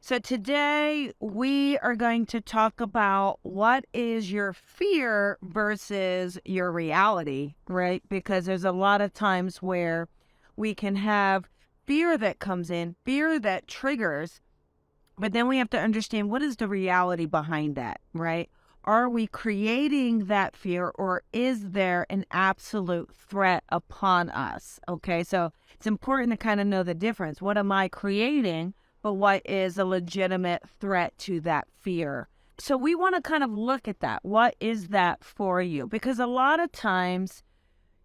So today we are going to talk about what is your fear versus your reality, right? Because there's a lot of times where we can have fear that comes in, fear that triggers, but then we have to understand what is the reality behind that, right? Are we creating that fear, or is there an absolute threat upon us? Okay, so it's important to kind of know the difference. What am I creating, but what is a legitimate threat to that fear? So we want to kind of look at that. What is that for you? Because a lot of times,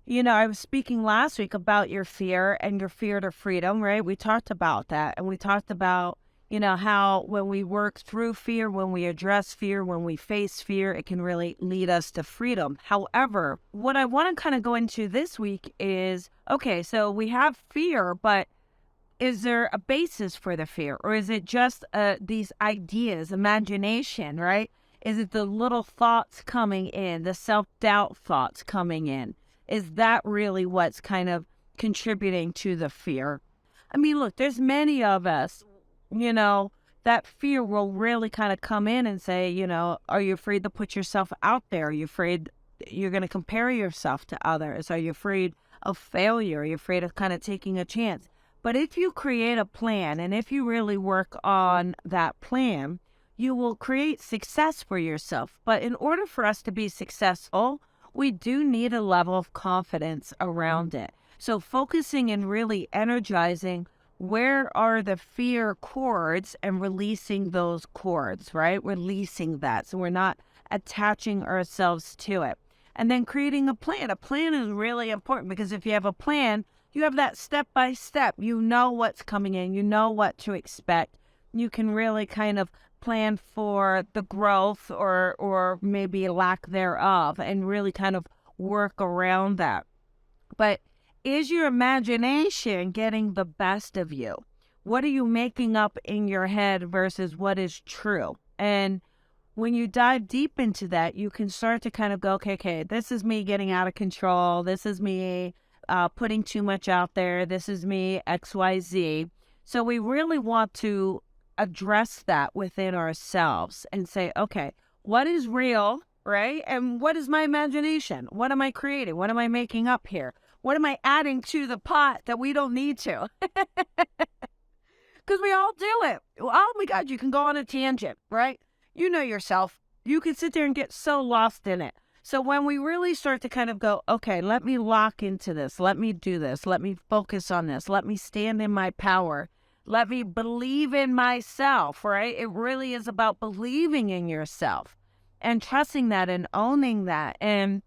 I was speaking last week about your fear and your fear to freedom, right? We talked about that, and we talked about how when we work through fear, when we address fear, when we face fear, it can really lead us to freedom. However, what I want to kind of go into this week is, okay, so we have fear, but is there a basis for the fear? Or is it just these ideas, imagination, right? Is it the little thoughts coming in, the self-doubt thoughts coming in? Is that really what's kind of contributing to the fear? I mean, look, there's many of us, that fear will really kind of come in and say, are you afraid to put yourself out there? Are you afraid you're going to compare yourself to others? Are you afraid of failure? Are you afraid of kind of taking a chance? But if you create a plan, and if you really work on that plan, you will create success for yourself. But in order for us to be successful, we do need a level of confidence around it. So focusing and really energizing, where are the fear cords, and releasing those cords, right? Releasing that. So we're not attaching ourselves to it. And then creating a plan. A plan is really important, because if you have a plan, you have that step by step. You know what's coming in. You know what to expect. You can really kind of plan for the growth or maybe lack thereof, and really kind of work around that. But is your imagination getting the best of you? What are you making up in your head versus what is true? And when you dive deep into that, you can start to kind of go, okay, this is me getting out of control. This is me putting too much out there. This is me, XYZ. So we really want to address that within ourselves and say, okay, what is real, right? And what is my imagination? What am I creating? What am I making up here? What am I adding to the pot that we don't need to? Because we all do it. Oh my God, you can go on a tangent, right? You know yourself. You can sit there and get so lost in it. So when we really start to kind of go, okay, let me lock into this. Let me do this. Let me focus on this. Let me stand in my power. Let me believe in myself, right? It really is about believing in yourself and trusting that and owning that and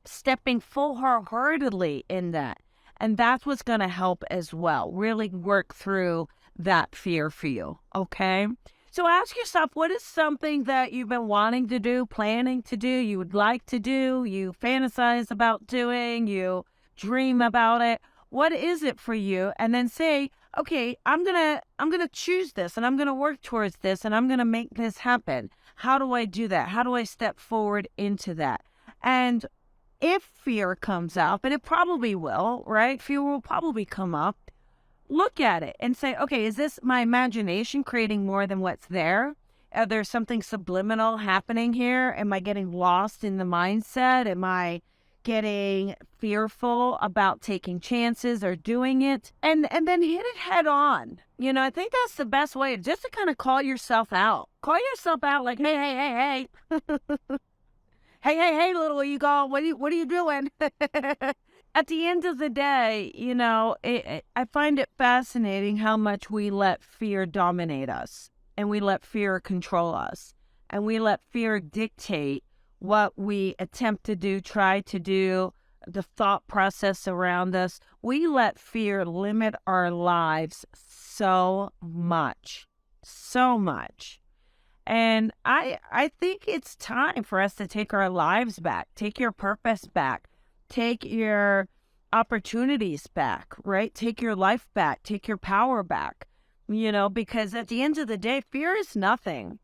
stepping full heartedly in that. And that's what's going to help as well. Really work through that fear for you, okay? So ask yourself, what is something that you've been wanting to do, planning to do, you would like to do, you fantasize about doing, you dream about it? What is it for you? And then say, okay, I'm going to choose this, and I'm going to work towards this, and I'm going to make this happen. How do I do that? How do I step forward into that? And if fear comes up, and it probably will, right? Fear will probably come up. Look at it and say, okay, is this my imagination creating more than what's there? Are there something subliminal happening here? Am I getting lost in the mindset? Am I getting fearful about taking chances or doing it? And then hit it head on. I think that's the best way, just to kind of call yourself out. Call yourself out like, hey. hey, little ego, what are you doing? At the end of the day, I find it fascinating how much we let fear dominate us, and we let fear control us, and we let fear dictate what we attempt to do, try to do, the thought process around us. We let fear limit our lives so much. And I think it's time for us to take our lives back, take your purpose back, take your opportunities back, right? Take your life back, take your power back, because at the end of the day, fear is nothing.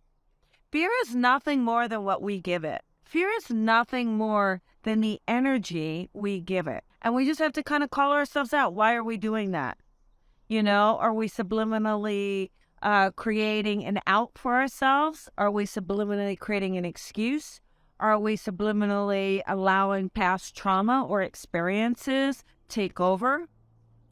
Fear is nothing more than what we give it. Fear is nothing more than the energy we give it. And we just have to kind of call ourselves out. Why are we doing that? Are we subliminally creating an out for ourselves? Are we subliminally creating an excuse? Are we subliminally allowing past trauma or experiences take over?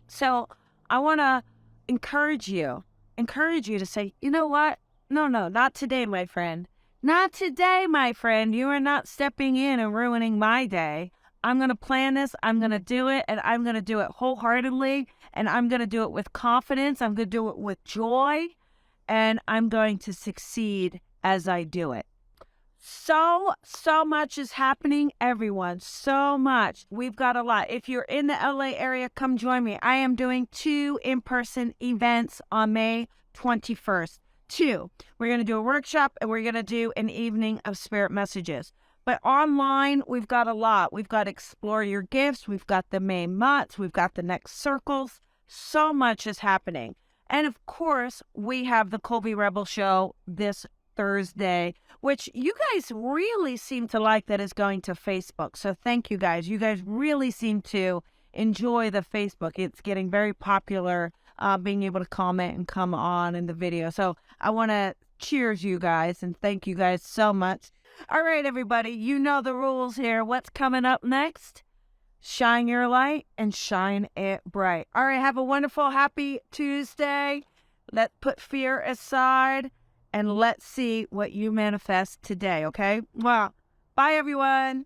So I want to encourage you to say, you know what? No, not today, my friend. Not today, my friend. You are not stepping in and ruining my day. I'm going to plan this. I'm going to do it, and I'm going to do it wholeheartedly, and I'm going to do it with confidence. I'm going to do it with joy, and I'm going to succeed as I do it. So much is happening, everyone. So much. We've got a lot. If you're in the LA area, come join me. I am doing 2 in-person events on May 21st. 2. We're going to do a workshop and we're going to do an evening of spirit messages. But online, we've got a lot. We've got Explore Your Gifts. We've got the May Mutts. We've got the next circles. So much is happening. And of course, we have the Colby Rebel Show this Thursday, which you guys really seem to like that is going to Facebook. So thank you guys. You guys really seem to enjoy the Facebook. It's getting very popular, being able to comment and come on in the video. So I want to cheers you guys and thank you guys so much. All right, everybody, you know the rules here. What's coming up next? Shine your light and shine it bright. All right, have a wonderful, happy Tuesday. Let's put fear aside and let's see what you manifest today, okay? Well, bye, everyone.